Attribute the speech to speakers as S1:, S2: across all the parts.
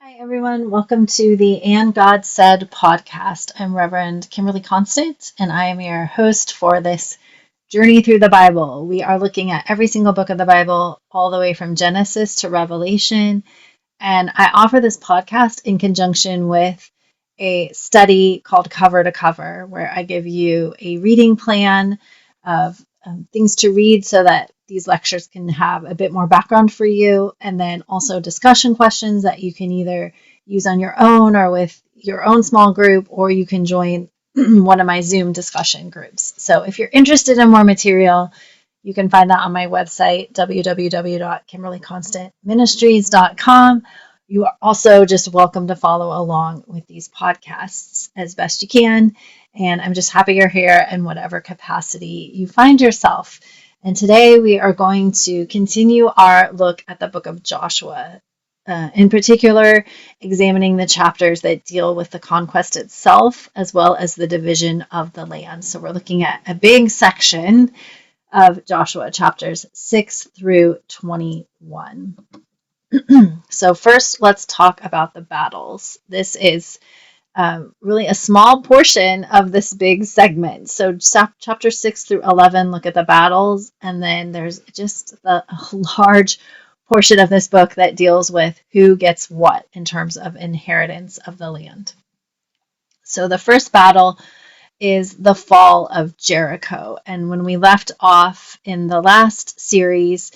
S1: Hi, everyone. Welcome to the And God Said podcast. I'm Reverend Kimberly Constant, and I am your host for this journey through the Bible. We are looking at every single book of the Bible, all the way from Genesis to Revelation. And I offer this podcast in conjunction with a study called Cover to Cover, where I give you a reading plan of things to read so that these lectures can have a bit more background for you, and then also discussion questions that you can either use on your own or with your own small group, or you can join one of my Zoom discussion groups. So if you're interested in more material, you can find that on my website, www.kimberlyconstantministries.com. You are also just welcome to follow along with these podcasts as best you can. And I'm just happy you're here in whatever capacity you find yourself. And today we are going to continue our look at the book of Joshua, in particular, examining the chapters that deal with the conquest itself, as well as the division of the land. So we're looking at a big section of Joshua, chapters 6 through 21. So first, let's talk about the battles. This is really a small portion of this big segment. So chapter 6 through 11 look at the battles, and then there's just a large portion of this book that deals with who gets what in terms of inheritance of the land. So the first battle is the fall of Jericho. And when we left off in the last series,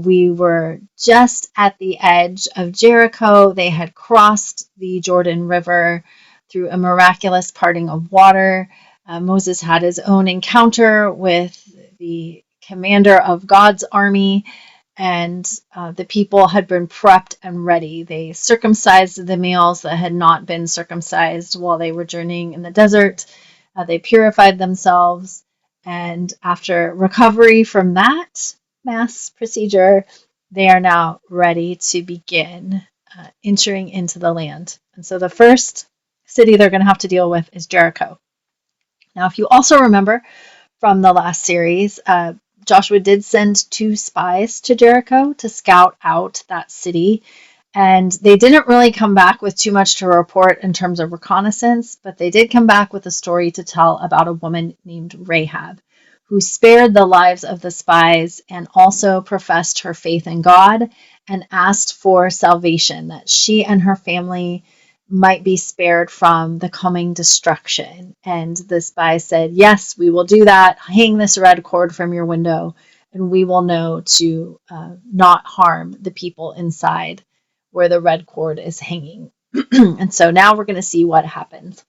S1: we were just at the edge of Jericho. They had crossed the Jordan River through a miraculous parting of water. Moses had his own encounter with the commander of God's army, and the people had been prepped and ready. They circumcised the males that had not been circumcised while they were journeying in the desert. They purified themselves, and after recovery from that mass procedure, they are now ready to begin entering into the land. And so the first city they're going to have to deal with is Jericho. Now, if you also remember from the last series, Joshua did send 2 spies to Jericho to scout out that city. And they didn't really come back with too much to report in terms of reconnaissance, but they did come back with a story to tell about a woman named Rahab, who spared the lives of the spies and also professed her faith in God and asked for salvation, that she and her family might be spared from the coming destruction. And the spies said, yes, we will do that. Hang this red cord from your window, and we will know to not harm the people inside where the red cord is hanging. And so now we're going to see what happens.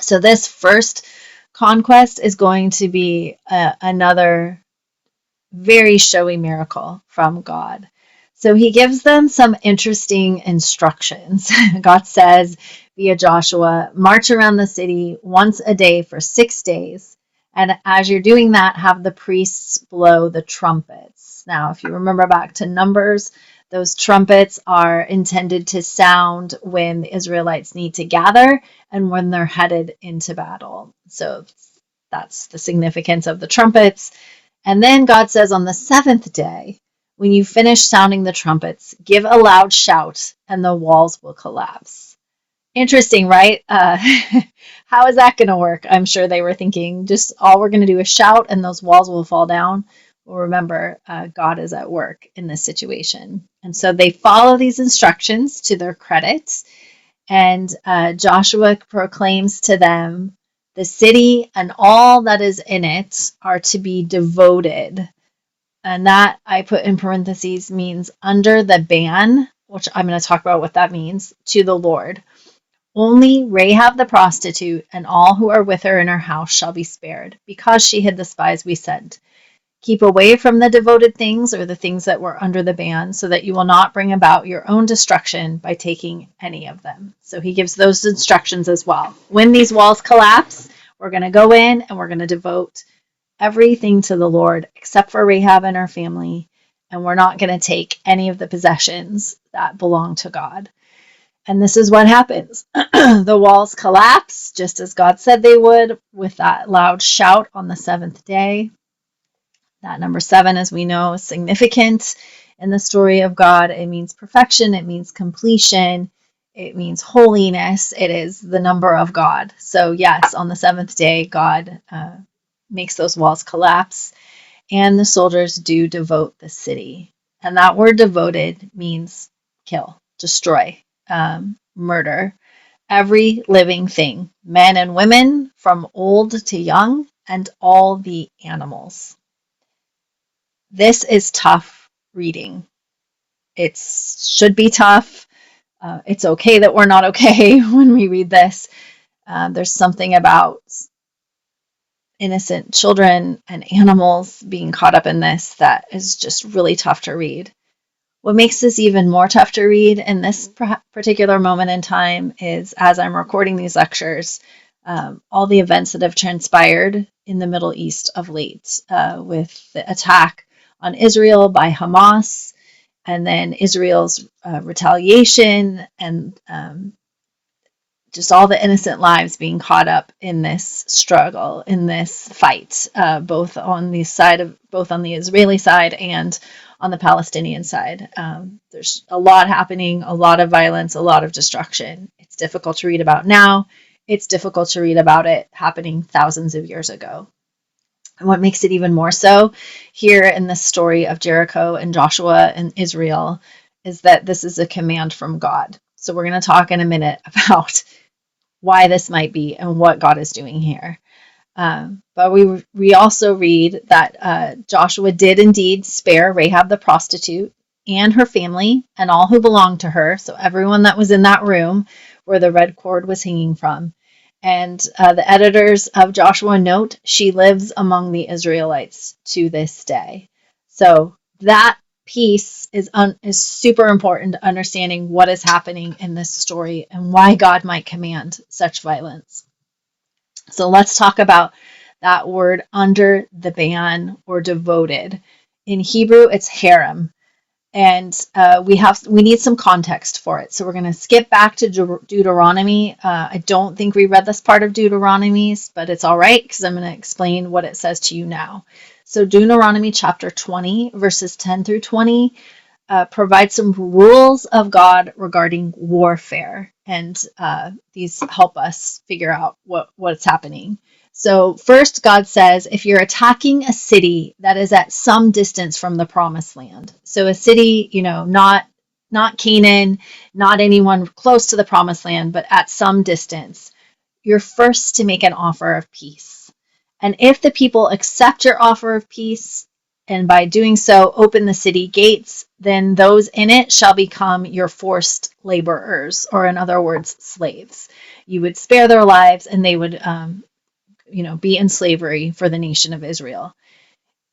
S1: So this first conquest is going to be another very showy miracle from God. So he gives them some interesting instructions. God says via Joshua, march around the city once a day for 6 days. And as you're doing that, have the priests blow the trumpets. Now, if you remember back to Numbers, those trumpets are intended to sound when the Israelites need to gather and when they're headed into battle. So that's the significance of the trumpets. And then God says on the 7th day, when you finish sounding the trumpets, give a loud shout and the walls will collapse. Interesting, right? How is that going to work? I'm sure they were thinking just all we're going to do is shout and those walls will fall down. Well, remember, God is at work in this situation. And so they follow these instructions to their credit. And Joshua proclaims to them, the city and all that is in it are to be devoted. And that I put in parentheses means under the ban, which I'm going to talk about what that means, to the Lord. Only Rahab the prostitute and all who are with her in her house shall be spared, because she hid the spies we sent. Keep away from the devoted things or the things that were under the ban, so that you will not bring about your own destruction by taking any of them. So he gives those instructions as well. When these walls collapse, we're going to go in and we're going to devote everything to the Lord except for Rahab and her family, and we're not going to take any of the possessions that belong to God. And this is what happens. The walls collapse, just as God said they would, with that loud shout on the 7th day. That number 7, as we know, is significant In the story of God, it means perfection, it means completion, it means holiness, it is the number of God. So, yes, on the seventh day, God makes those walls collapse, and the soldiers do devote the city. And that word devoted means kill, destroy, murder. Every living thing, men and women, from old to young, and all the animals. This is tough reading. It should be tough. It's okay that we're not okay when we read this. There's something about innocent children and animals being caught up in this that is just really tough to read. What makes this even more tough to read in this particular moment in time is, as I'm recording these lectures, all the events that have transpired in the Middle East of late, with the attack on Israel by Hamas, and then Israel's retaliation, and just all the innocent lives being caught up in this struggle, in this fight, both on the Israeli side and on the Palestinian side. There's a lot happening, a lot of violence, a lot of destruction. It's difficult to read about now. It's difficult to read about it happening thousands of years ago. And what makes it even more so here in the story of Jericho and Joshua and Israel is that this is a command from God. So we're going to talk in a minute about why this might be and what God is doing here. But we also read that Joshua did indeed spare Rahab the prostitute and her family and all who belonged to her, so everyone that was in that room where the red cord was hanging from. And the editors of Joshua note she lives among the Israelites to this day. So that piece is super important to understanding what is happening in this story and why God might command such violence. So let's talk about that word under the ban or devoted. In Hebrew, it's herem. And we need some context for it. So we're going to skip back to Deuteronomy. I don't think we read this part of Deuteronomy's, but it's all right because I'm going to explain what it says to you now. So Deuteronomy chapter 20, verses 10 through 20, provide some rules of God regarding warfare. And these help us figure out what's happening. So first, God says, if you're attacking a city that is at some distance from the promised land, so a city, not Canaan, not anyone close to the promised land, but at some distance, you're first to make an offer of peace. And if the people accept your offer of peace, and by doing so open the city gates, then those in it shall become your forced laborers, or in other words, slaves. You would spare their lives, and they would be in slavery for the nation of Israel.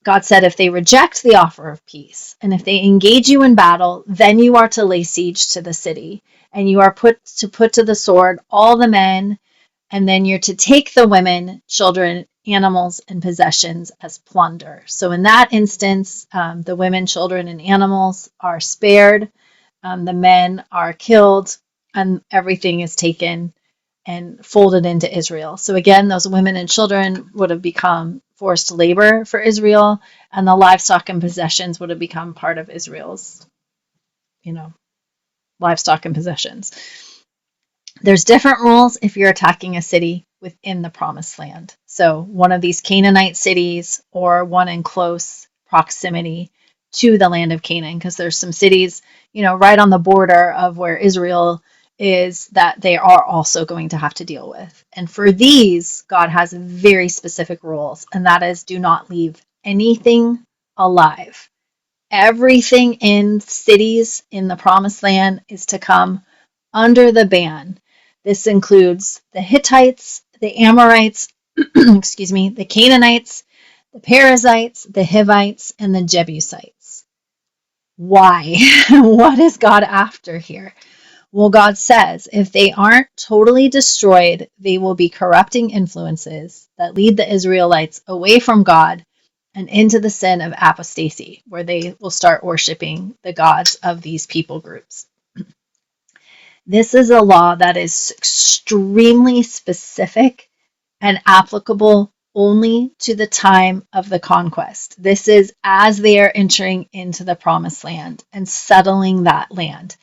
S1: God said, if they reject the offer of peace, and if they engage you in battle, then you are to lay siege to the city, and you are put to the sword all the men, and then you're to take the women, children, animals, and possessions as plunder. So in that instance, the women, children, and animals are spared, the men are killed, and everything is taken and folded into Israel. So again, those women and children would have become forced labor for Israel, and the livestock and possessions would have become part of Israel's, livestock and possessions. There's different rules if you're attacking a city within the promised land. So one of these Canaanite cities or one in close proximity to the land of Canaan, because there's some cities, right on the border of where Israel is that they are also going to have to deal with. And for these, God has very specific rules, and that is do not leave anything alive. Everything in cities in the promised land is to come under the ban. This includes the Hittites, the Amorites, the Canaanites, the Perizzites, the Hivites, and the Jebusites. Why? What is God after here? Well, God says if they aren't totally destroyed, they will be corrupting influences that lead the Israelites away from God and into the sin of apostasy, where they will start worshiping the gods of these people groups. This is a law that is extremely specific and applicable only to the time of the conquest. This is as they are entering into the promised land and settling that land.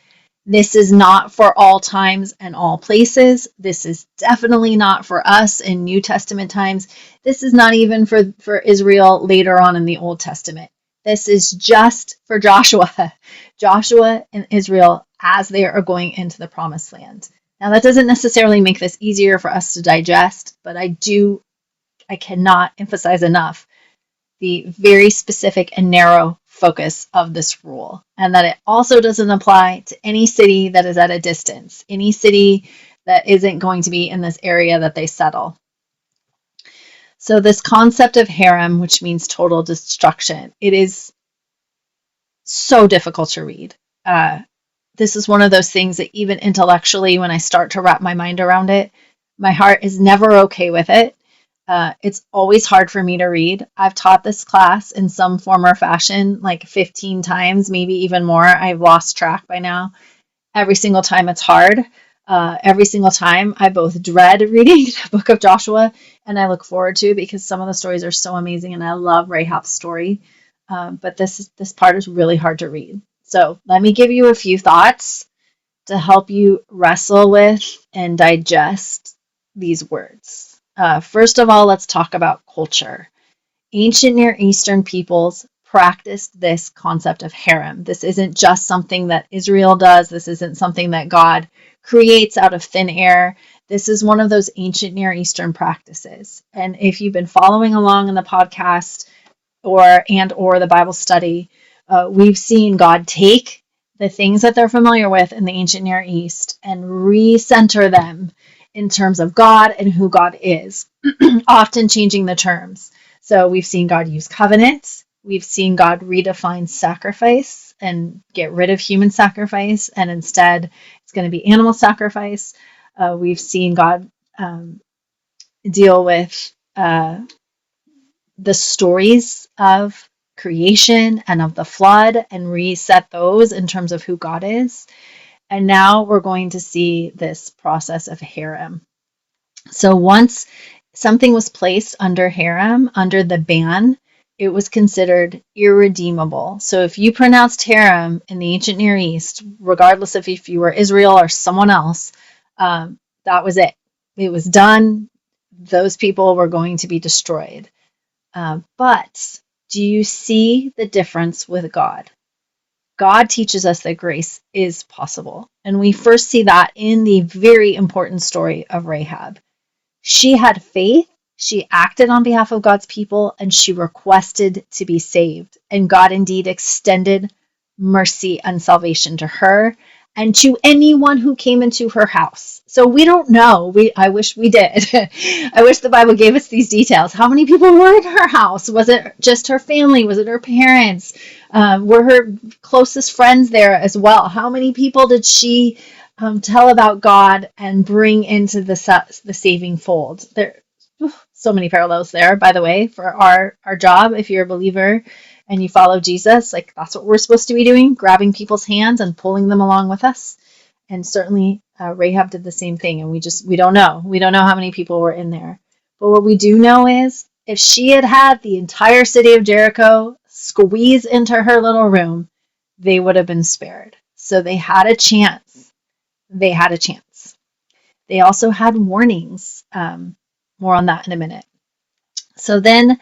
S1: This is not for all times and all places. This is definitely not for us in New Testament times. This is not even for Israel later on in the Old Testament. This is just for Joshua, Joshua and Israel as they are going into the promised land. Now, that doesn't necessarily make this easier for us to digest, but I cannot emphasize enough the very specific and narrow focus of this rule, and that it also doesn't apply to any city that is at a distance, any city that isn't going to be in this area that they settle. So this concept of herem, which means total destruction, it is so difficult to read. This is one of those things that even intellectually, when I start to wrap my mind around it, my heart is never okay with it. It's always hard for me to read. I've taught this class in some form or fashion like 15 times, maybe even more. I've lost track by now. Every single time it's hard. Every single time I both dread reading the book of Joshua and I look forward to it because some of the stories are so amazing and I love Rahab's story. But this part is really hard to read. So let me give you a few thoughts to help you wrestle with and digest these words. First of all, let's talk about culture. Ancient Near Eastern peoples practiced this concept of harem. This isn't just something that Israel does. This isn't something that God creates out of thin air. This is one of those ancient Near Eastern practices. And if you've been following along in the podcast or the Bible study, we've seen God take the things that they're familiar with in the ancient Near East and recenter them in terms of God and who God is, often changing the terms. So we've seen God use covenants. We've seen God redefine sacrifice and get rid of human sacrifice, and instead it's going to be animal sacrifice. We've seen God deal with the stories of creation and of the flood and reset those in terms of who God is. And now we're going to see this process of herem. So once something was placed under herem, under the ban, it was considered irredeemable. So if you pronounced herem in the ancient Near East, regardless of if you were Israel or someone else, that was it. It was done. Those people were going to be destroyed. But do you see the difference with God? God teaches us that grace is possible. And we first see that in the very important story of Rahab. She had faith, she acted on behalf of God's people, and she requested to be saved. And God indeed extended mercy and salvation to her and to anyone who came into her house. So we don't know. I wish we did. I wish the Bible gave us these details. How many people were in her house? Was it just her family? Was it her parents? Were her closest friends there as well? How many people did she tell about God and bring into the saving fold? There, so many parallels there, by the way, for our job. If you're a believer and you follow Jesus, like that's what we're supposed to be doing, grabbing people's hands and pulling them along with us. And certainly Rahab did the same thing, and we don't know. We don't know how many people were in there. But what we do know is if she had had the entire city of Jericho squeeze into her little room, they would have been spared. So they had a chance. They had a chance. They also had warnings. More on that in a minute. So then,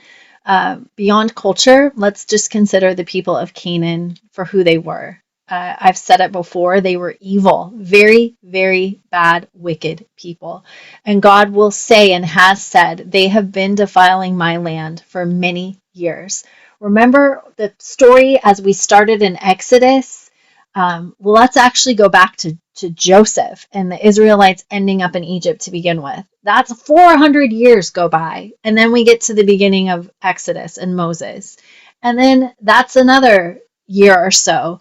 S1: beyond culture, let's just consider the people of Canaan for who they were. I've said it before, they were evil, very, very bad, wicked people. And God will say and has said, they have been defiling my land for many years. Remember the story as we started in Exodus? Well, let's actually go back to Joseph and the Israelites ending up in Egypt to begin with. That's 400 years go by. And then we get to the beginning of Exodus and Moses. And then that's another year or so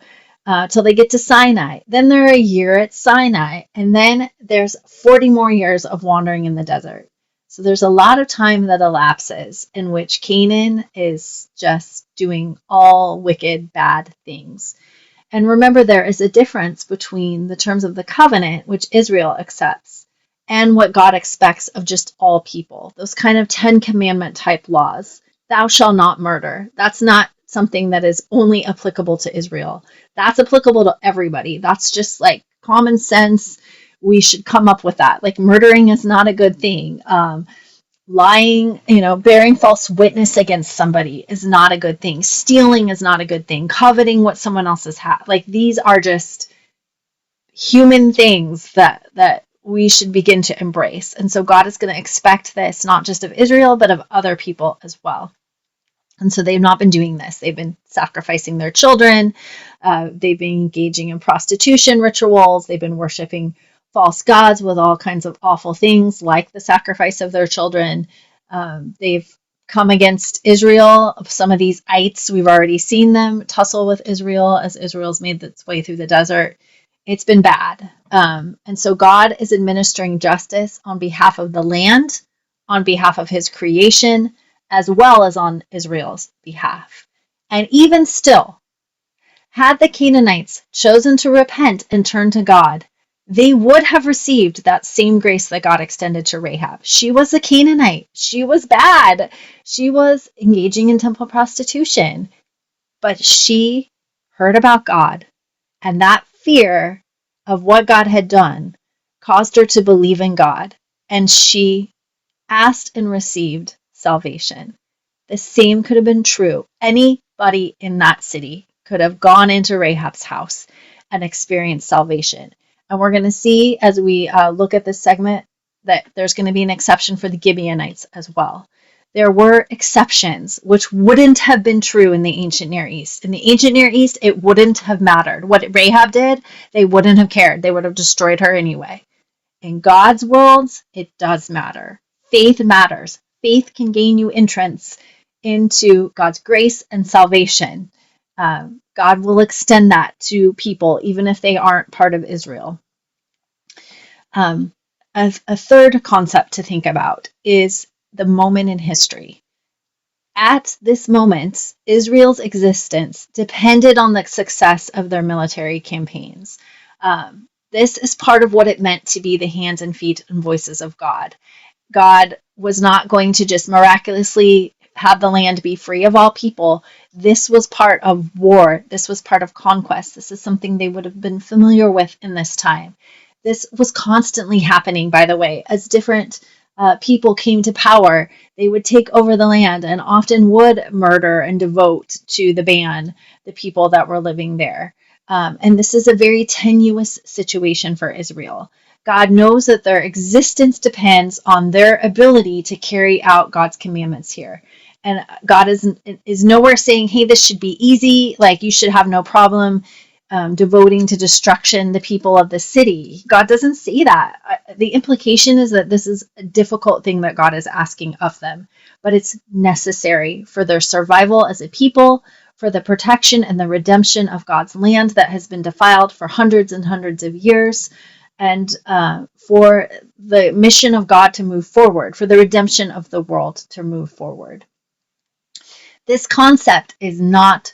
S1: till they get to Sinai. Then they're a year at Sinai. And then there's 40 more years of wandering in the desert. So there's a lot of time that elapses in which Canaan is just doing all wicked, bad things. And remember, there is a difference between the terms of the covenant, which Israel accepts, and what God expects of just all people. Those kind of 10 commandment type laws. Thou shalt not murder. That's not something that is only applicable to Israel. That's applicable to everybody. That's just like common sense. We should come up with that. Like murdering is not a good thing. Lying, bearing false witness against somebody is not a good thing. Stealing is not a good thing. Coveting what someone else has had. Like these are just human things that we should begin to embrace. And so God is going to expect this not just of Israel, but of other people as well. And so they've not been doing this. They've been sacrificing their children. They've been engaging in prostitution rituals. They've been worshiping false gods with all kinds of awful things like the sacrifice of their children. They've come against Israel. Some of these ites, we've already seen them tussle with Israel as Israel's made its way through the desert. It's been bad. And so God is administering justice on behalf of the land, on behalf of his creation, as well as on Israel's behalf. And even still, had the Canaanites chosen to repent and turn to God, they would have received that same grace that God extended to Rahab. She was a Canaanite. She was bad. She was engaging in temple prostitution. But she heard about God, and that fear of what God had done caused her to believe in God, and she asked and received salvation. The same could have been true. Anybody in that city could have gone into Rahab's house and experienced salvation. And we're going to see as we look at this segment that there's going to be an exception for the Gibeonites as well. There were exceptions, which wouldn't have been true in the ancient Near East. In the ancient Near East, it wouldn't have mattered. What Rahab did, they wouldn't have cared. They would have destroyed her anyway. In God's world, it does matter. Faith matters. Faith can gain you entrance into God's grace and salvation. God will extend that to people, even if they aren't part of Israel. A third concept to think about is the moment in history. At this moment, Israel's existence depended on the success of their military campaigns. This is part of what it meant to be the hands and feet and voices of God. God was not going to just miraculously have the land be free of all people. This was part of war. This was part of conquest. This is something they would have been familiar with in this time. This was constantly happening, by the way, as different people came to power. They would take over the land and often would murder and devote to the ban the people that were living there. And this is a very tenuous situation for Israel. God knows that their existence depends on their ability to carry out God's commandments here. And God is nowhere saying, hey, this should be easy, like you should have no problem devoting to destruction the people of the city. God doesn't say that. The implication is that this is a difficult thing that God is asking of them, but it's necessary for their survival as a people, for the protection and the redemption of God's land that has been defiled for hundreds and hundreds of years, and for the mission of God to move forward, for the redemption of the world to move forward. This concept is not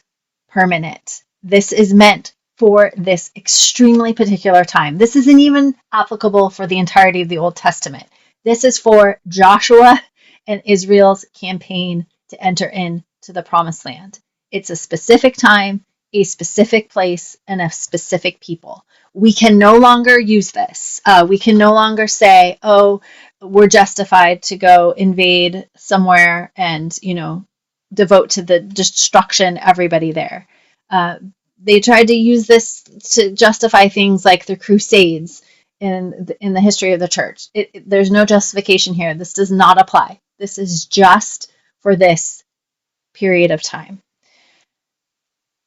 S1: permanent. This is meant for this extremely particular time. This isn't even applicable for the entirety of the Old Testament. This is for Joshua and Israel's campaign to enter into the Promised Land. It's a specific time, a specific place, and a specific people. We can no longer use this. We can no longer say, oh, we're justified to go invade somewhere and, devote to the destruction everybody there. They tried to use this to justify things like the Crusades in the history of the church. There's no justification here. This does not apply. This is just for this period of time.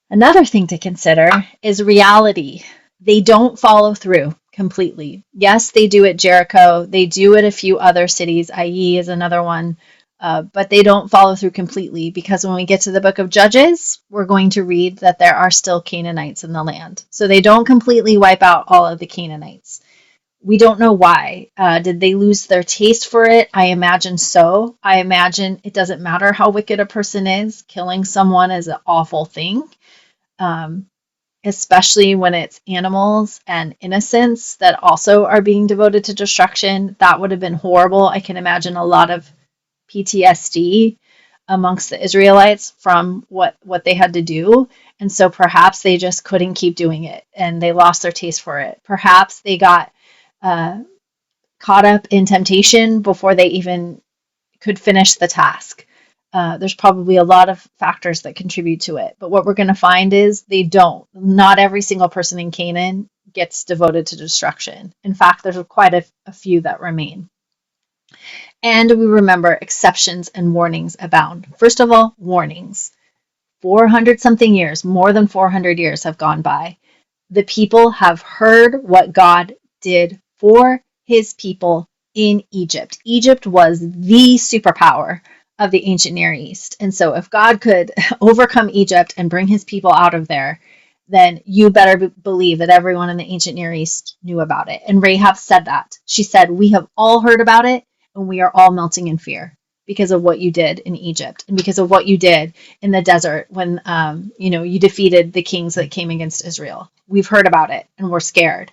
S1: Another thing to consider is reality. They don't follow through completely. Yes, they do at Jericho. They do at a few other cities. Ai is another one. But they don't follow through completely, because when we get to the book of Judges, we're going to read that there are still Canaanites in the land. So they don't completely wipe out all of the Canaanites. We don't know why. Did they lose their taste for it? I imagine so. I imagine it doesn't matter how wicked a person is. Killing someone is an awful thing. especially when it's animals and innocents that also are being devoted to destruction. That would have been horrible. I can imagine a lot of PTSD amongst the Israelites from what they had to do. And so perhaps they just couldn't keep doing it and they lost their taste for it. Perhaps they got caught up in temptation before they even could finish the task. There's probably a lot of factors that contribute to it. But what we're going to find is they don't. Not every single person in Canaan gets devoted to destruction. In fact, there's quite a few that remain. And we remember exceptions and warnings abound. First of all, warnings. 400 something years, more than 400 years have gone by. The people have heard what God did for his people in Egypt. Egypt was the superpower of the ancient Near East. And so if God could overcome Egypt and bring his people out of there, then you better believe that everyone in the ancient Near East knew about it. And Rahab said that. She said, "We have all heard about it, and we are all melting in fear because of what you did in Egypt and because of what you did in the desert when you defeated the kings that came against Israel. We've heard about it, and we're scared."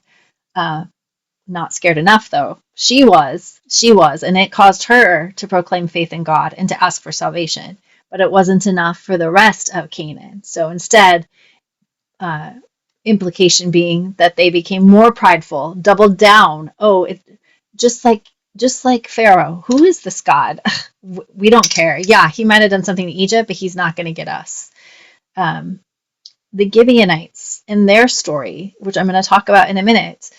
S1: Not scared enough, though. She was, and it caused her to proclaim faith in God and to ask for salvation. But it wasn't enough for the rest of Canaan. So instead, implication being that they became more prideful, doubled down. Just like Pharaoh. Who is this God? We don't care. Yeah, he might have done something to Egypt, but he's not going to get us. The Gibeonites, in their story, which I'm going to talk about in a minute,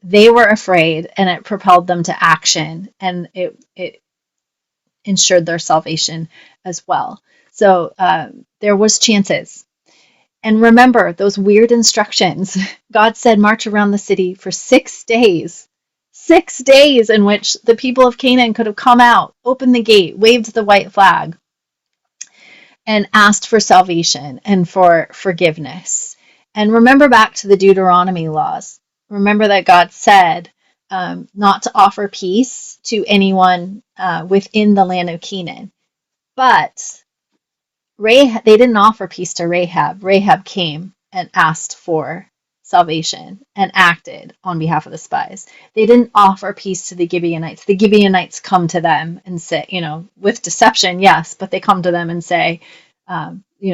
S1: they were afraid, and it propelled them to action, and it ensured their salvation as well. So there was chances. And remember those weird instructions. God said, march around the city for 6 days. 6 days in which the people of Canaan could have come out, opened the gate, waved the white flag, and asked for salvation and for forgiveness. And remember back to the Deuteronomy laws. Remember that God said not to offer peace to anyone within the land of Canaan. But they didn't offer peace to Rahab. Rahab came and asked for salvation and acted on behalf of the spies. They didn't offer peace to the Gibeonites. The Gibeonites come to them and say, with deception, yes, but they come to them and say,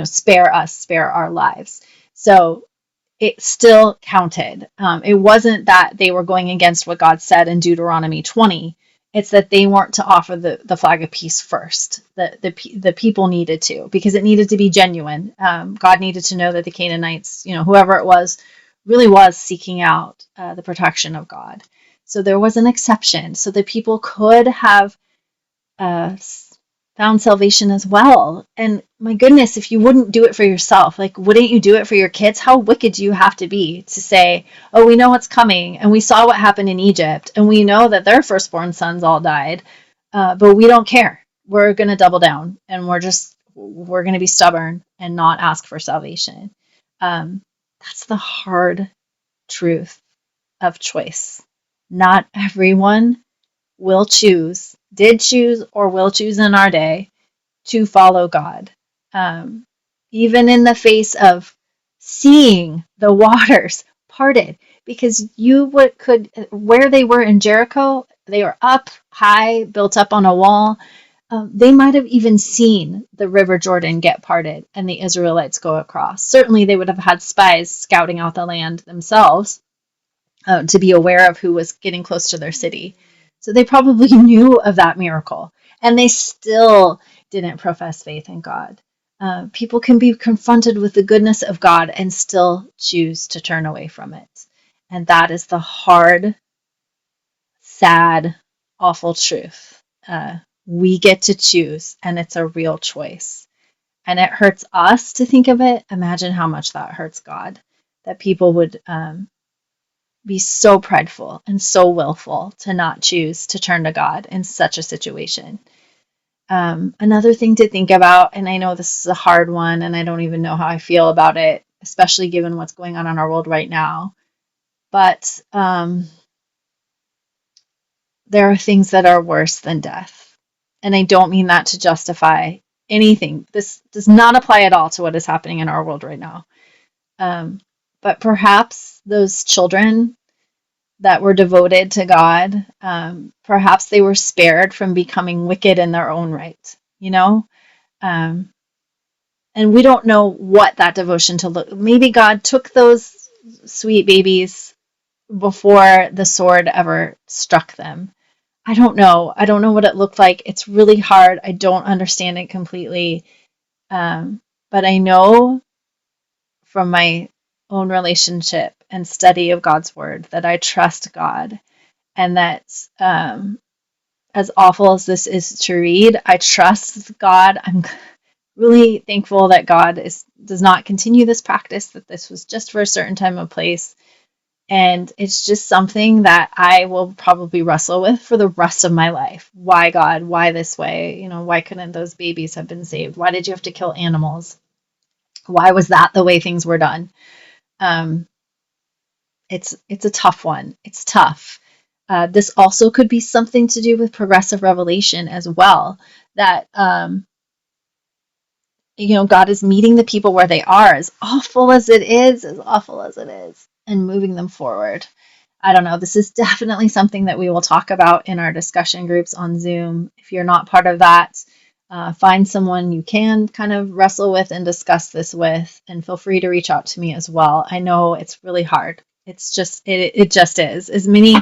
S1: spare us, spare our lives. So it still counted. It wasn't that they were going against what God said in Deuteronomy 20. It's that they weren't to offer the flag of peace first. The people needed to, because it needed to be genuine. God needed to know that the Canaanites, whoever it was, really was seeking out the protection of God. So there was an exception. So the people could have found salvation as well. And my goodness, if you wouldn't do it for yourself, wouldn't you do it for your kids? How wicked do you have to be to say, oh, we know what's coming, and we saw what happened in Egypt, and we know that their firstborn sons all died, but we don't care. We're going to double down, and we're going to be stubborn and not ask for salvation. That's the hard truth of choice. Not everyone did choose, or will choose in our day to follow God. Even in the face of seeing the waters parted, because where they were in Jericho, they were up high, built up on a wall. They might have even seen the River Jordan get parted and the Israelites go across. Certainly they would have had spies scouting out the land themselves to be aware of who was getting close to their city. So they probably knew of that miracle, and they still didn't profess faith in God. People can be confronted with the goodness of God and still choose to turn away from it. And that is the hard, sad, awful truth. We get to choose, and it's a real choice. And it hurts us to think of it. Imagine how much that hurts God, that people would be so prideful and so willful to not choose to turn to God in such a situation. Another thing to think about, and I know this is a hard one, and I don't even know how I feel about it, especially given what's going on in our world right now, but there are things that are worse than death. And I don't mean that to justify anything. This does not apply at all to what is happening in our world right now. But perhaps those children that were devoted to God, perhaps they were spared from becoming wicked in their own right, you know? Um, and we don't know what that devotion to look. Maybe God took those sweet babies before the sword ever struck them. I don't know. I don't know what it looked like. It's really hard. I don't understand it completely. But I know from my own relationship and study of God's word that I trust God, and that as awful as this is to read, I trust God. I'm really thankful that God does not continue this practice, that this was just for a certain time and place. And it's just something that I will probably wrestle with for the rest of my life. Why, God? Why this way? Why couldn't those babies have been saved? Why did you have to kill animals? Why was that the way things were done? Um, it's a tough one. It's tough. This also could be something to do with progressive revelation as well. That God is meeting the people where they are, as awful as it is, and moving them forward. I don't know. This is definitely something that we will talk about in our discussion groups on Zoom. If you're not part of that, find someone you can kind of wrestle with and discuss this with, and feel free to reach out to me as well. I know it's really hard. It's just, it just is. As many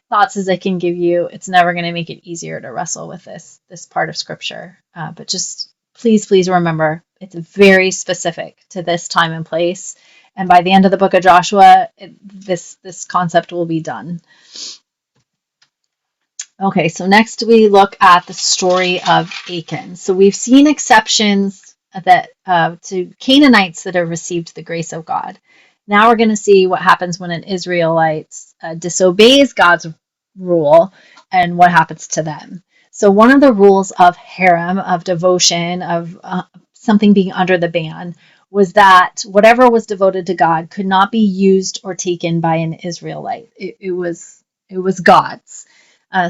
S1: thoughts as I can give you, it's never going to make it easier to wrestle with this part of Scripture. But just please remember, it's very specific to this time and place. And by the end of the book of Joshua, this concept will be done. Okay, so next we look at the story of Achan. So we've seen exceptions that to Canaanites that have received the grace of God. Now we're going to see what happens when an Israelite disobeys God's rule and what happens to them. So one of the rules of herem, of devotion, of something being under the ban, was that whatever was devoted to God could not be used or taken by an Israelite. It was God's.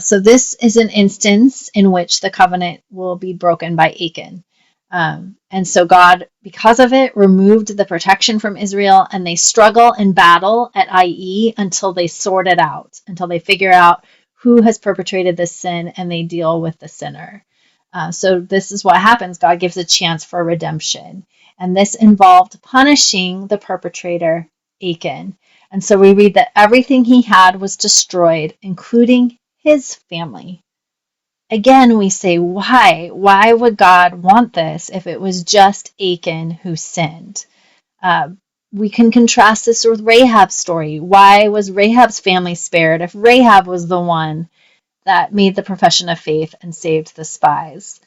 S1: So this is an instance in which the covenant will be broken by Achan. And so God, because of it, removed the protection from Israel, and they struggle in battle at IE until they sort it out, until they figure out who has perpetrated this sin and they deal with the sinner. So this is what happens. God gives a chance for redemption. And this involved punishing the perpetrator, Achan. And so we read that everything he had was destroyed, including his family. Again, we say, why? Why would God want this if it was just Achan who sinned? We can contrast this with Rahab's story. Why was Rahab's family spared if Rahab was the one that made the profession of faith and saved the spies?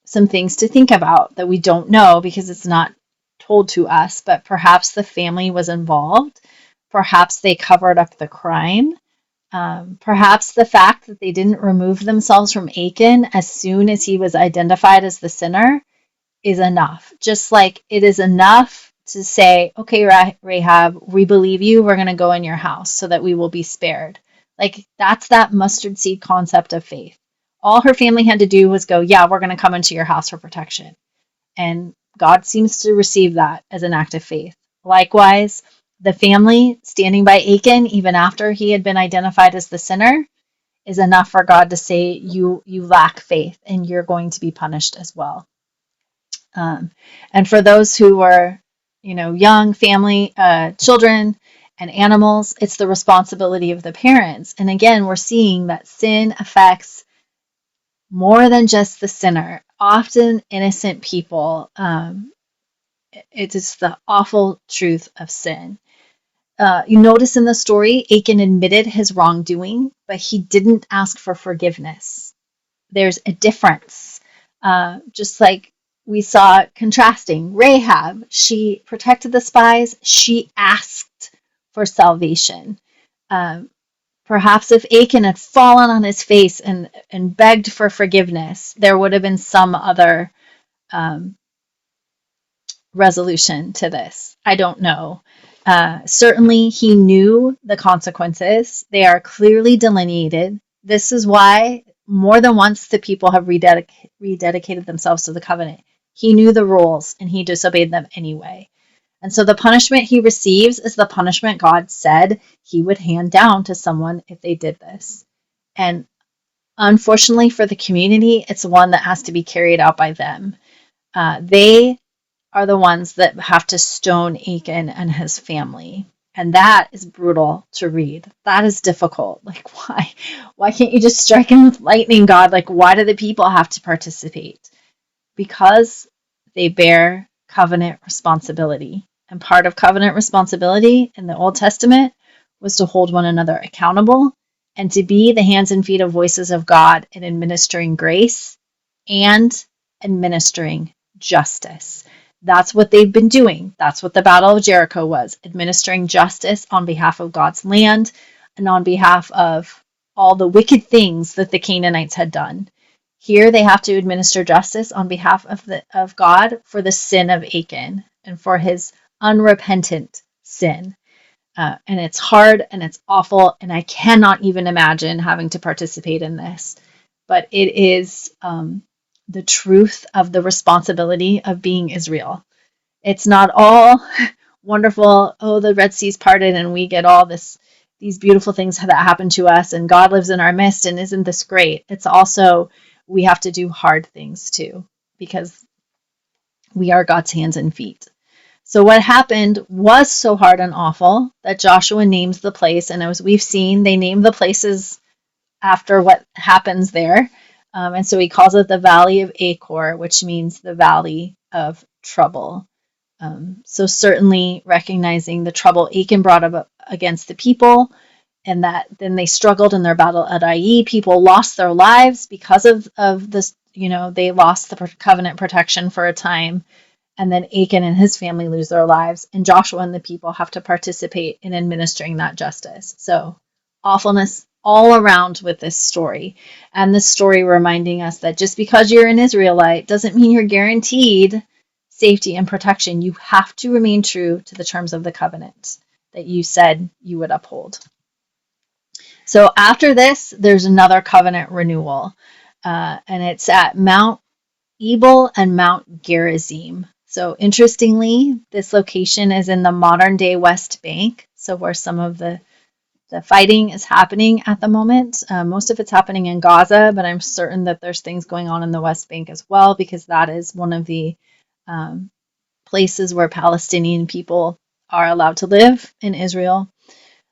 S1: Some things to think about that we don't know because it's not told to us, but perhaps the family was involved. Perhaps they covered up the crime. Perhaps the fact that they didn't remove themselves from Achan as soon as he was identified as the sinner is enough. Just like it is enough to say, okay, Rahab, we believe you. We're going to go in your house so that we will be spared. Like that's that mustard seed concept of faith. All her family had to do was go, yeah, we're going to come into your house for protection. And God seems to receive that as an act of faith. Likewise, the family standing by Achan, even after he had been identified as the sinner, is enough for God to say, you lack faith and you're going to be punished as well. And for those who were, young family, children, and animals, it's the responsibility of the parents. And again, we're seeing that sin affects more than just the sinner, often innocent people. It is the awful truth of sin. You notice in the story, Achan admitted his wrongdoing, but he didn't ask for forgiveness. There's a difference. Just like we saw contrasting, Rahab, she protected the spies, she asked for salvation. Perhaps if Achan had fallen on his face and begged for forgiveness, there would have been some other resolution to this. I don't know. Certainly, he knew the consequences. They are clearly delineated. This is why more than once the people have rededicated themselves to the covenant. He knew the rules and he disobeyed them anyway. And so the punishment he receives is the punishment God said he would hand down to someone if they did this. And unfortunately for the community, it's one that has to be carried out by them. They are the ones that have to stone Achan and his family. And that is brutal to read. That is difficult. Like, why? Why can't you just strike him with lightning, God? Like, why do the people have to participate? Because they bear covenant responsibility. And part of covenant responsibility in the Old Testament was to hold one another accountable and to be the hands and feet of voices of God in administering grace and administering justice. That's what they've been doing. That's what the Battle of Jericho was, administering justice on behalf of God's land and on behalf of all the wicked things that the Canaanites had done. Here they have to administer justice on behalf of God for the sin of Achan and for his unrepentant sin. And it's hard and it's awful, and I cannot even imagine having to participate in this. But it is the truth of the responsibility of being Israel. It's not all wonderful, oh, the Red Sea's parted and we get all these beautiful things that happen to us and God lives in our midst and isn't this great? It's also, we have to do hard things too, because we are God's hands and feet. So what happened was so hard and awful that Joshua names the place, and as we've seen, they name the places after what happens there. And so he calls it the Valley of Achor, which means the Valley of Trouble. So certainly recognizing the trouble Achan brought up against the people, and that then they struggled in their battle at Ai. People lost their lives because of this. They lost the covenant protection for a time. And then Achan and his family lose their lives, and Joshua and the people have to participate in administering that justice. So awfulness all around with this story. And this story reminding us that just because you're an Israelite doesn't mean you're guaranteed safety and protection. You have to remain true to the terms of the covenant that you said you would uphold. So after this, there's another covenant renewal, and it's at Mount Ebal and Mount Gerizim. So interestingly, this location is in the modern day West Bank, so where some of the fighting is happening at the moment. Most of it's happening in Gaza, but I'm certain that there's things going on in the West Bank as well, because that is one of the places where Palestinian people are allowed to live in Israel.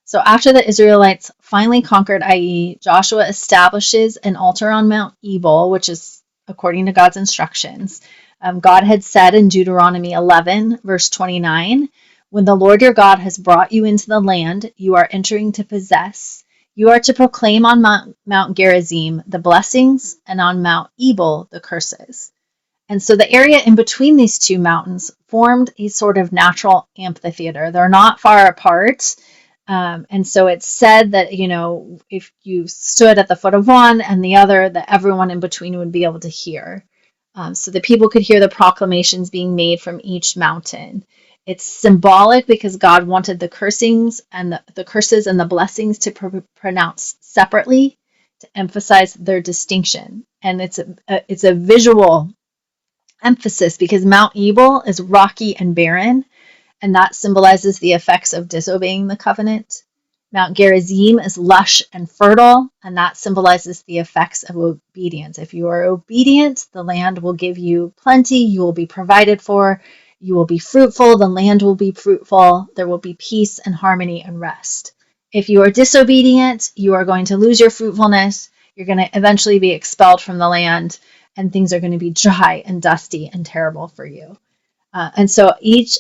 S1: So after the Israelites finally conquered Ai, Joshua establishes an altar on Mount Ebal, which is according to God's instructions. God had said in Deuteronomy 11, verse 29, when the Lord your God has brought you into the land you are entering to possess, you are to proclaim on Mount Gerizim the blessings, and on Mount Ebal the curses. And so the area in between these two mountains formed a sort of natural amphitheater. They're not far apart. And so it's said that, if you stood at the foot of one and the other, that everyone in between would be able to hear. So the people could hear the proclamations being made from each mountain. It's symbolic because God wanted the cursings and the curses and the blessings to pronounce separately to emphasize their distinction. And it's a visual emphasis because Mount Ebal is rocky and barren, and that symbolizes the effects of disobeying the covenant. Mount Gerizim is lush and fertile, and that symbolizes the effects of obedience. If you are obedient, the land will give you plenty, you will be provided for, you will be fruitful, the land will be fruitful, there will be peace and harmony and rest. If you are disobedient, you are going to lose your fruitfulness, you're going to eventually be expelled from the land, and things are going to be dry and dusty and terrible for you. And so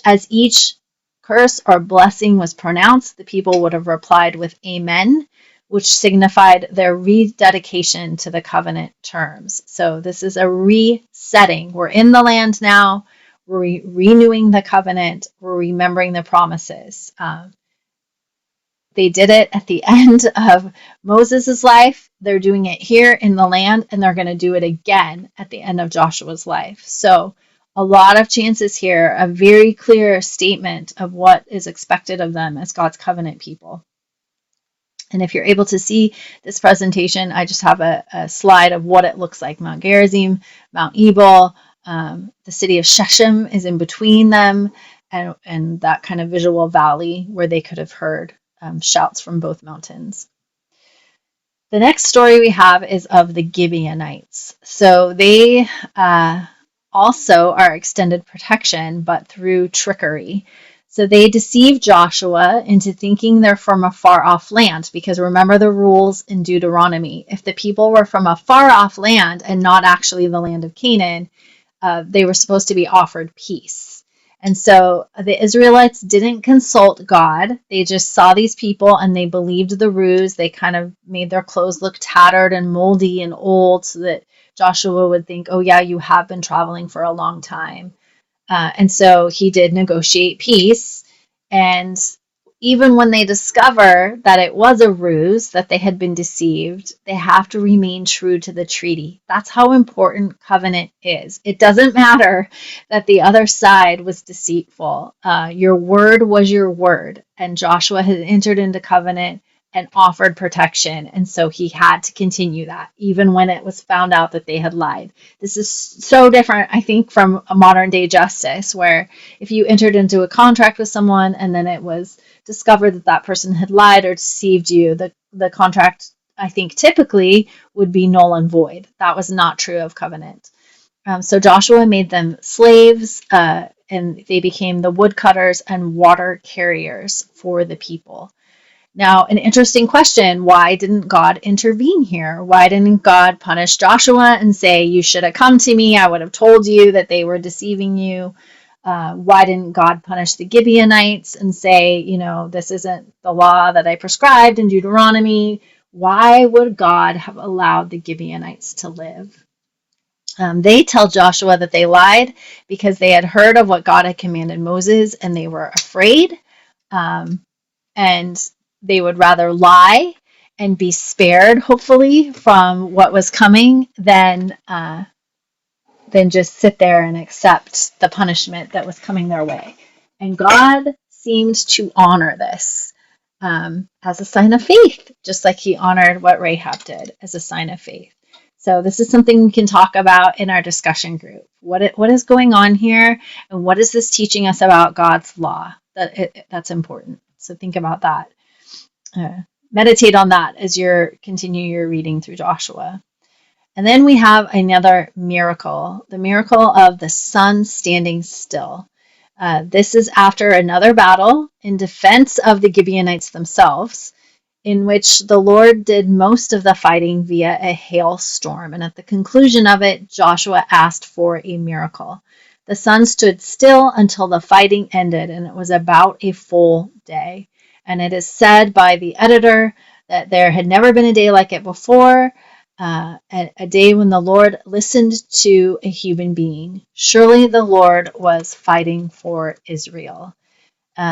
S1: as each curse or blessing was pronounced, the people would have replied with Amen, which signified their rededication to the covenant terms. So this is a resetting. We're in the land now. We're renewing the covenant. We're remembering the promises. They did it at the end of Moses' life. They're doing it here in the land, and they're going to do it again at the end of Joshua's life. So a lot of chances here, a very clear statement of what is expected of them as God's covenant people. And if you're able to see this presentation, I just have a slide of what it looks like. Mount Gerizim, Mount Ebal, the city of Shechem is in between them. and that kind of visual valley where they could have heard shouts from both mountains. The next story we have is of the Gibeonites. So they also are extended protection, but through trickery. So they deceive Joshua into thinking they're from a far off land, because remember the rules in Deuteronomy. If the people were from a far off land and not actually the land of Canaan, they were supposed to be offered peace. And so the Israelites didn't consult God. They just saw these people and they believed the ruse. They kind of made their clothes look tattered and moldy and old so that Joshua would think, oh, yeah, you have been traveling for a long time. And so he did negotiate peace. And even when they discover that it was a ruse, that they had been deceived, they have to remain true to the treaty. That's how important covenant is. It doesn't matter that the other side was deceitful. Your word was your word. And Joshua had entered into covenant and offered protection. And so he had to continue that, even when it was found out that they had lied. This is so different, I think, from a modern day justice, where if you entered into a contract with someone and then it was discovered that that person had lied or deceived you, the contract, I think, typically would be null and void. That was not true of covenant. So Joshua made them slaves, and they became the woodcutters and water carriers for the people. Now, an interesting question, why didn't God intervene here? Why didn't God punish Joshua and say, you should have come to me, I would have told you that they were deceiving you? Why didn't God punish the Gibeonites and say, this isn't the law that I prescribed in Deuteronomy? Why would God have allowed the Gibeonites to live? They tell Joshua that they lied because they had heard of what God had commanded Moses and they were afraid. And they would rather lie and be spared, hopefully, from what was coming than just sit there and accept the punishment that was coming their way. And God seemed to honor this as a sign of faith, just like he honored what Rahab did as a sign of faith. So this is something we can talk about in our discussion group. What is going on here, and what is this teaching us about God's law? That's important. So think about that. Meditate on that as you continue your reading through Joshua. And then we have another miracle, the miracle of the sun standing still. This is after another battle in defense of the Gibeonites themselves, in which the Lord did most of the fighting via a hailstorm. And at the conclusion of it, Joshua asked for a miracle. The sun stood still until the fighting ended, and it was about a full day. And it is said by the editor that there had never been a day like it before, a day when the Lord listened to a human being. Surely the Lord was fighting for Israel.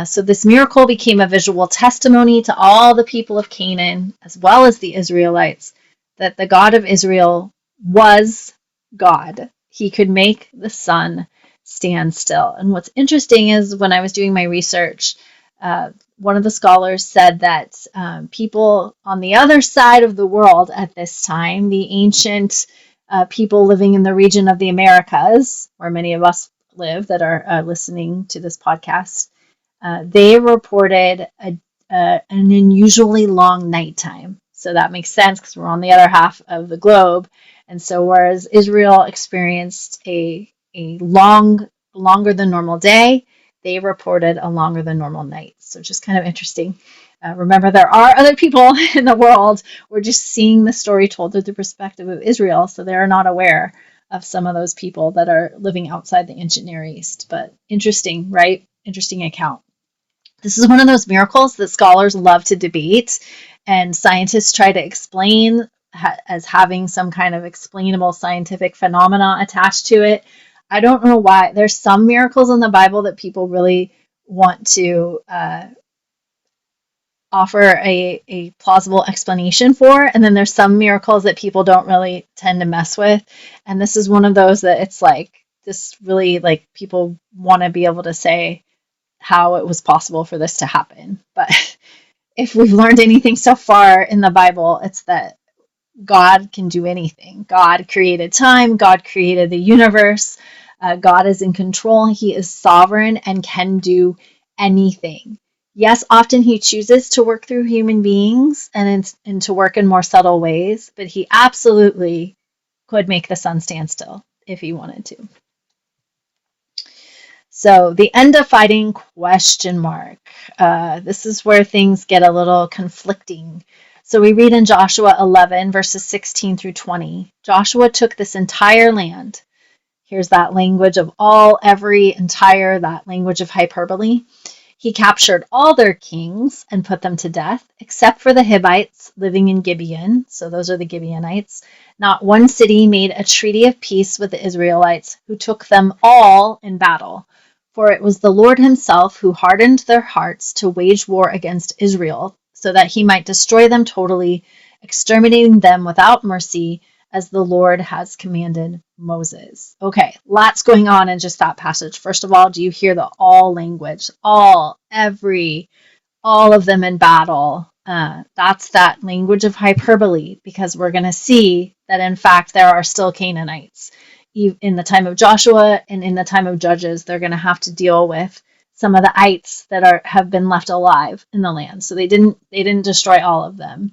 S1: So this miracle became a visual testimony to all the people of Canaan, as well as the Israelites, that the God of Israel was God. He could make the sun stand still. And what's interesting is when I was doing my research, one of the scholars said that people on the other side of the world at this time, the ancient people living in the region of the Americas, where many of us live that are listening to this podcast, they reported an unusually long nighttime. So that makes sense because we're on the other half of the globe. And so whereas Israel experienced a longer than normal day, they reported a longer than normal night. So just kind of interesting. Remember, there are other people in the world. We're just seeing the story told through the perspective of Israel, so they're not aware of some of those people that are living outside the ancient Near East. But interesting, right? Interesting account. This is one of those miracles that scholars love to debate, and scientists try to explain as having some kind of explainable scientific phenomena attached to it. I don't know why. There's some miracles in the Bible that people really want to offer a plausible explanation for, and then there's some miracles that people don't really tend to mess with. And this is one of those that it's like, this really, like, people want to be able to say how it was possible for this to happen. But if we've learned anything so far in the Bible, it's that God can do anything. God created time. God created the universe. God is in control. He is sovereign and can do anything. Yes, often he chooses to work through human beings and to work in more subtle ways, but he absolutely could make the sun stand still if he wanted to. So the end of fighting ? This is where things get a little conflicting. So we read in Joshua 11, verses 16 through 20. Joshua took this entire land. Here's that language of all, every, entire, that language of hyperbole. He captured all their kings and put them to death, except for the Hivites living in Gibeon. So those are the Gibeonites. Not one city made a treaty of peace with the Israelites, who took them all in battle. For it was the Lord himself who hardened their hearts to wage war against Israel, so that he might destroy them totally, exterminating them without mercy, as the Lord has commanded Moses. Okay, lots going on in just that passage. First of all, do you hear the all language? All, every, all of them in battle. That's that language of hyperbole, because we're going to see that in fact there are still Canaanites. In the time of Joshua and in the time of Judges, they're going to have to deal with some of the ites that have been left alive in the land. So they didn't destroy all of them.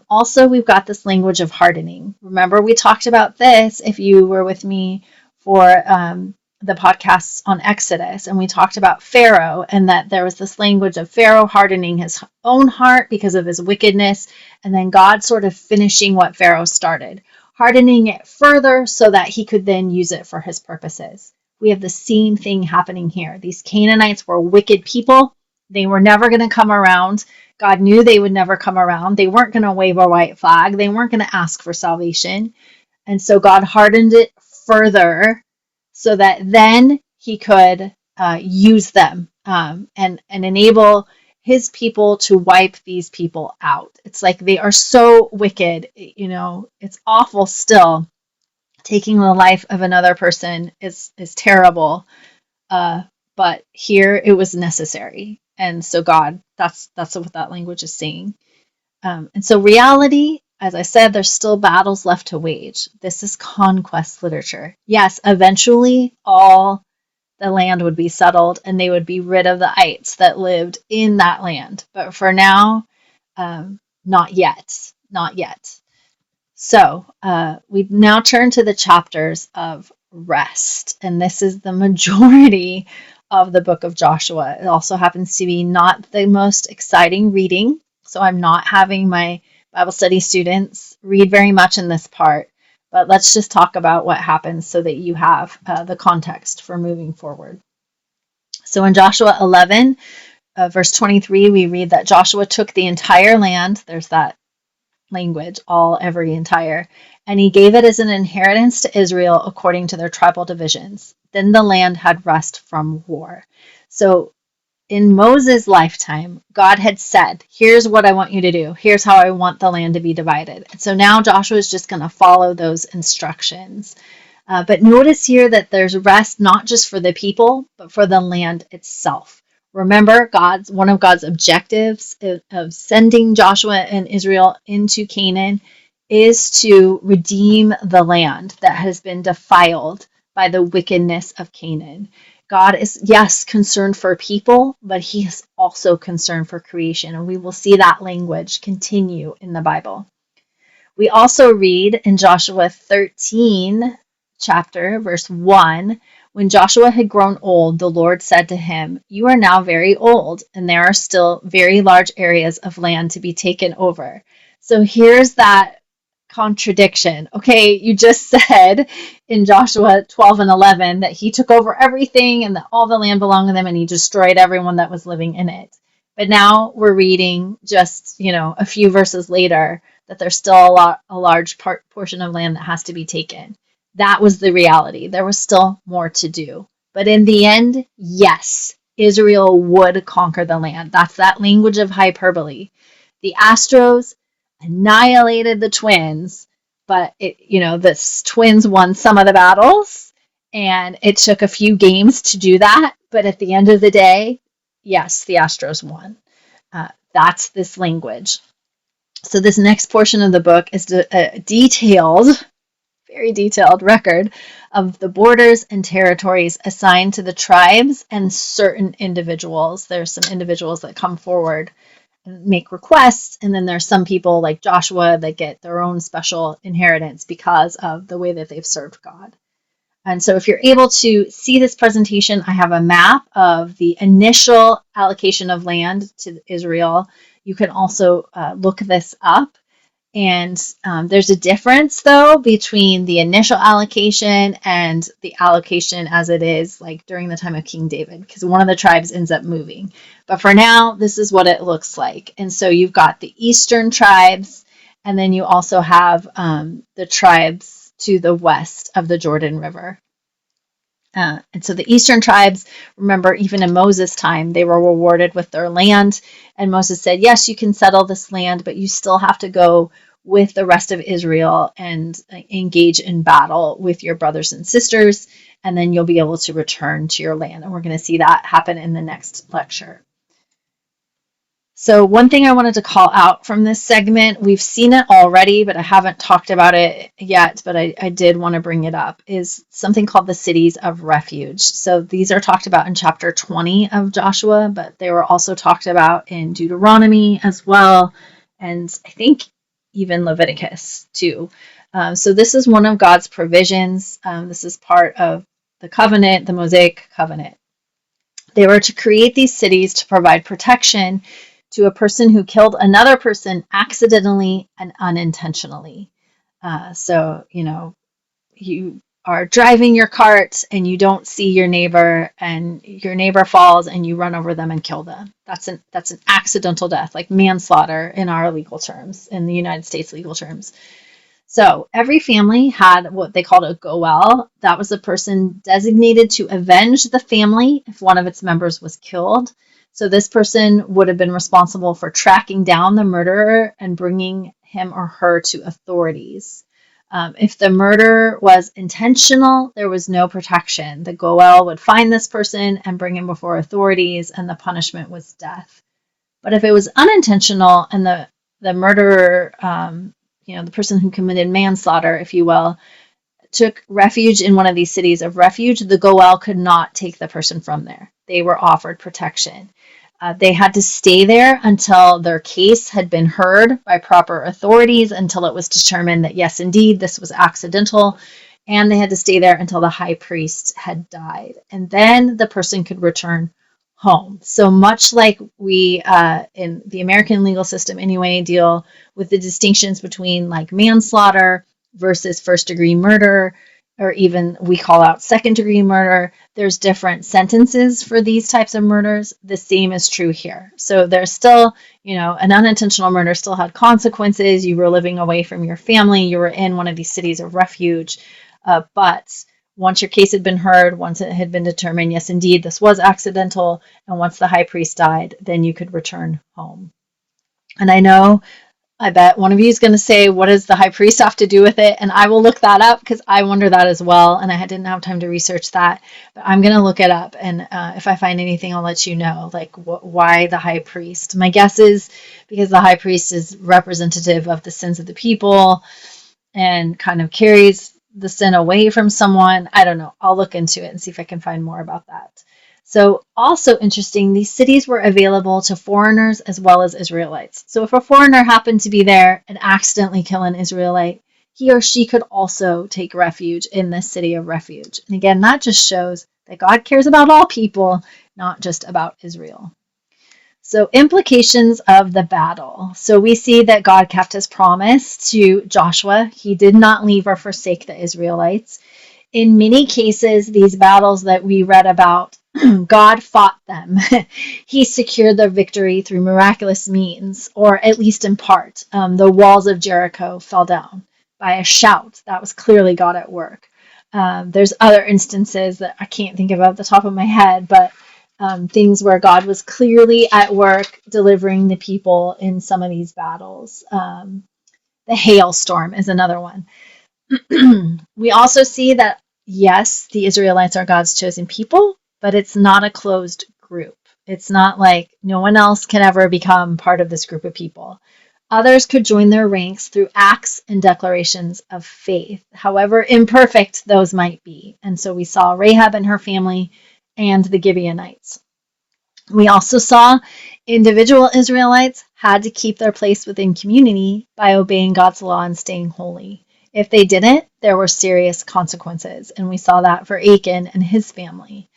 S1: Also, we've got this language of hardening. Remember, we talked about this if you were with me for the podcasts on Exodus, and we talked about Pharaoh and that there was this language of Pharaoh hardening his own heart because of his wickedness, and then God sort of finishing what Pharaoh started, hardening it further so that he could then use it for his purposes. We have the same thing happening here. These Canaanites were wicked people. They were never going to come around. God knew they would never come around. They weren't going to wave a white flag. They weren't going to ask for salvation. And so God hardened it further so that then he could use them and enable his people to wipe these people out. It's like they are so wicked, it's awful still. Taking the life of another person is terrible. But here it was necessary. And so God, that's what that language is saying. And so reality, as I said, there's still battles left to wage. This is conquest literature. Yes, eventually all the land would be settled and they would be rid of the ites that lived in that land. But for now, not yet. Not yet. So we now turn to the chapters of rest. And this is the majority of the book of Joshua. It also happens to be not the most exciting reading. So I'm not having my Bible study students read very much in this part. But let's just talk about what happens so that you have the context for moving forward. So in Joshua 11, verse 23, we read that Joshua took the entire land. There's that language, all, every, entire, and he gave it as an inheritance to Israel according to their tribal divisions. Then the land had rest from war. So in Moses' lifetime, God had said, here's what I want you to do. Here's how I want the land to be divided. And so now Joshua is just going to follow those instructions. But notice here that there's rest not just for the people, but for the land itself. Remember, one of God's objectives of sending Joshua and Israel into Canaan is to redeem the land that has been defiled by the wickedness of Canaan. God is, yes, concerned for people, but he is also concerned for creation. And we will see that language continue in the Bible. We also read in Joshua 13, chapter, verse 1, when Joshua had grown old, the Lord said to him, "You are now very old, and there are still very large areas of land to be taken over." So here's that contradiction. Okay, you just said in Joshua 12 and 11 that he took over everything and that all the land belonged to them and he destroyed everyone that was living in it. But now we're reading just, a few verses later that there's still a large portion of land that has to be taken. That was the reality. There was still more to do. But in the end, yes, Israel would conquer the land. That's that language of hyperbole. The Astros annihilated the twins, but the twins won some of the battles, and it took a few games to do that. But at the end of the day, yes, the Astros won. That's this language. So this next portion of the book is detailed, very detailed record of the borders and territories assigned to the tribes and certain individuals. There's some individuals that come forward and make requests, and then there's some people like Joshua that get their own special inheritance because of the way that they've served God. And so if you're able to see this presentation, I have a map of the initial allocation of land to Israel. You can also look this up. And there's a difference, though, between the initial allocation and the allocation as it is like during the time of King David, because one of the tribes ends up moving. But for now, this is what it looks like. And so you've got the eastern tribes, and then you also have the tribes to the west of the Jordan River. And so the eastern tribes, remember, even in Moses' time, they were rewarded with their land. And Moses said, yes, you can settle this land, but you still have to go with the rest of Israel and engage in battle with your brothers and sisters, and then you'll be able to return to your land. And we're going to see that happen in the next lecture. So one thing I wanted to call out from this segment, we've seen it already, but I haven't talked about it yet, but I did want to bring it up, is something called the cities of refuge. So these are talked about in chapter 20 of Joshua, but they were also talked about in Deuteronomy as well, and I think even Leviticus too. So this is one of God's provisions. This is part of the covenant, the Mosaic covenant. They were to create these cities to provide protection to a person who killed another person accidentally and unintentionally. So, you are driving your cart and you don't see your neighbor, and your neighbor falls and you run over them and kill them. That's an accidental death, like manslaughter in our legal terms, in the United States legal terms. So every family had what they called a goel. That was a person designated to avenge the family if one of its members was killed. So this person would have been responsible for tracking down the murderer and bringing him or her to authorities. If the murder was intentional, there was no protection. The goel would find this person and bring him before authorities, and the punishment was death. But if it was unintentional and the murderer, the person who committed manslaughter, if you will, took refuge in one of these cities of refuge, the goel could not take the person from there. They were offered protection. They had to stay there until their case had been heard by proper authorities, until it was determined that, yes, indeed, this was accidental. And they had to stay there until the high priest had died. And then the person could return home. So much like we, in the American legal system anyway, deal with the distinctions between like manslaughter versus first-degree murder, or even we call out second-degree murder. There's different sentences for these types of murders. The same is true here. So there's still, an unintentional murder still had consequences. You were living away from your family. You were in one of these cities of refuge. But once your case had been heard, once it had been determined, yes, indeed, this was accidental, and once the high priest died, then you could return home. And I bet one of you is going to say, what does the high priest have to do with it? And I will look that up, because I wonder that as well, and I didn't have time to research that. But I'm going to look it up, and if I find anything, I'll let you know, like why the high priest. My guess is because the high priest is representative of the sins of the people and kind of carries the sin away from someone. I don't know. I'll look into it and see if I can find more about that. So also interesting, these cities were available to foreigners as well as Israelites. So if a foreigner happened to be there and accidentally kill an Israelite, he or she could also take refuge in this city of refuge. And again, that just shows that God cares about all people, not just about Israel. So implications of the battle. So we see that God kept his promise to Joshua. He did not leave or forsake the Israelites. In many cases, these battles that we read about, God fought them. He secured their victory through miraculous means, or at least in part. The walls of Jericho fell down by a shout. That was clearly God at work. There's other instances that I can't think of off the top of my head, but things where God was clearly at work delivering the people in some of these battles. The hailstorm is another one. We also see that, yes, the Israelites are God's chosen people, but it's not a closed group. It's not like no one else can ever become part of this group of people. Others could join their ranks through acts and declarations of faith, however imperfect those might be. And so we saw Rahab and her family and the Gibeonites. We also saw individual Israelites had to keep their place within community by obeying God's law and staying holy. If they didn't, there were serious consequences. And we saw that for Achan and his family.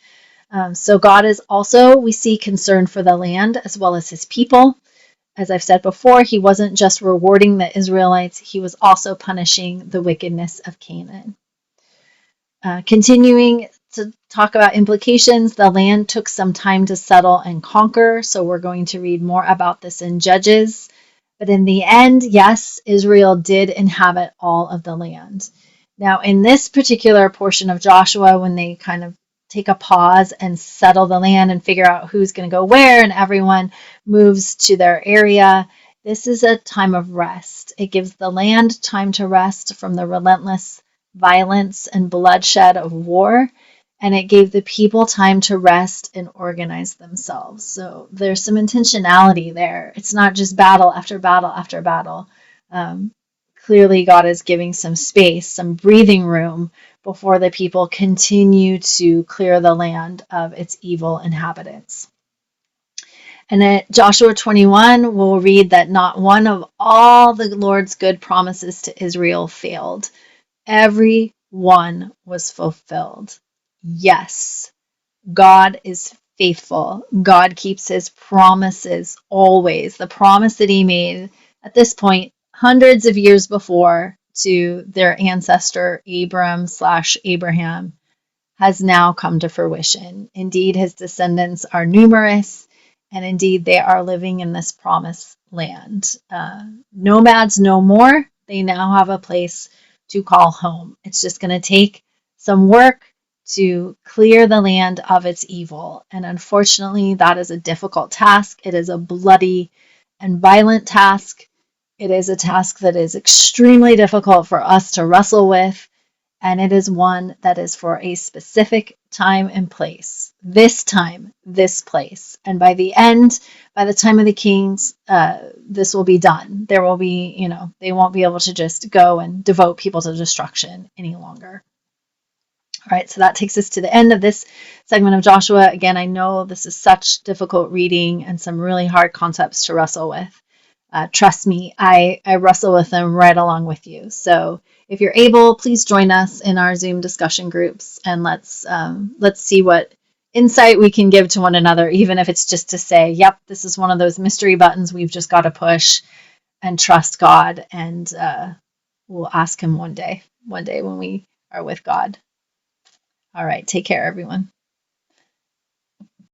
S1: So God is also, we see, concerned for the land as well as his people. As I've said before, he wasn't just rewarding the Israelites, he was also punishing the wickedness of Canaan. Continuing to talk about implications, the land took some time to settle and conquer, so we're going to read more about this in Judges. But in the end, yes, Israel did inhabit all of the land. Now, in this particular portion of Joshua, when they kind of take a pause and settle the land and figure out who's going to go where, and everyone moves to their area, this is a time of rest. It gives the land time to rest from the relentless violence and bloodshed of war, and it gave the people time to rest and organize themselves. So there's some intentionality there. It's not just battle after battle after battle. Clearly, God is giving some space, some breathing room before the people continue to clear the land of its evil inhabitants. And at Joshua 21, we'll read that not one of all the Lord's good promises to Israel failed. Every one was fulfilled. Yes, God is faithful. God keeps his promises always. The promise that he made at this point, hundreds of years before, to their ancestor Abram/Abraham, has now come to fruition. Indeed, his descendants are numerous, and indeed, they are living in this promised land. Nomads no more. They now have a place to call home. It's just going to take some work to clear the land of its evil. And unfortunately, that is a difficult task. It is a bloody and violent task. It is a task that is extremely difficult for us to wrestle with. And it is one that is for a specific time and place. This time, this place. And by the end, by the time of the kings, this will be done. There will be, they won't be able to just go and devote people to destruction any longer. All right, so that takes us to the end of this segment of Joshua. Again, I know this is such difficult reading and some really hard concepts to wrestle with. Trust me, I wrestle with them right along with you. So if you're able, please join us in our Zoom discussion groups, and let's see what insight we can give to one another, even if it's just to say, yep, this is one of those mystery buttons we've just got to push and trust God, and we'll ask him one day when we are with God. All right, take care, everyone.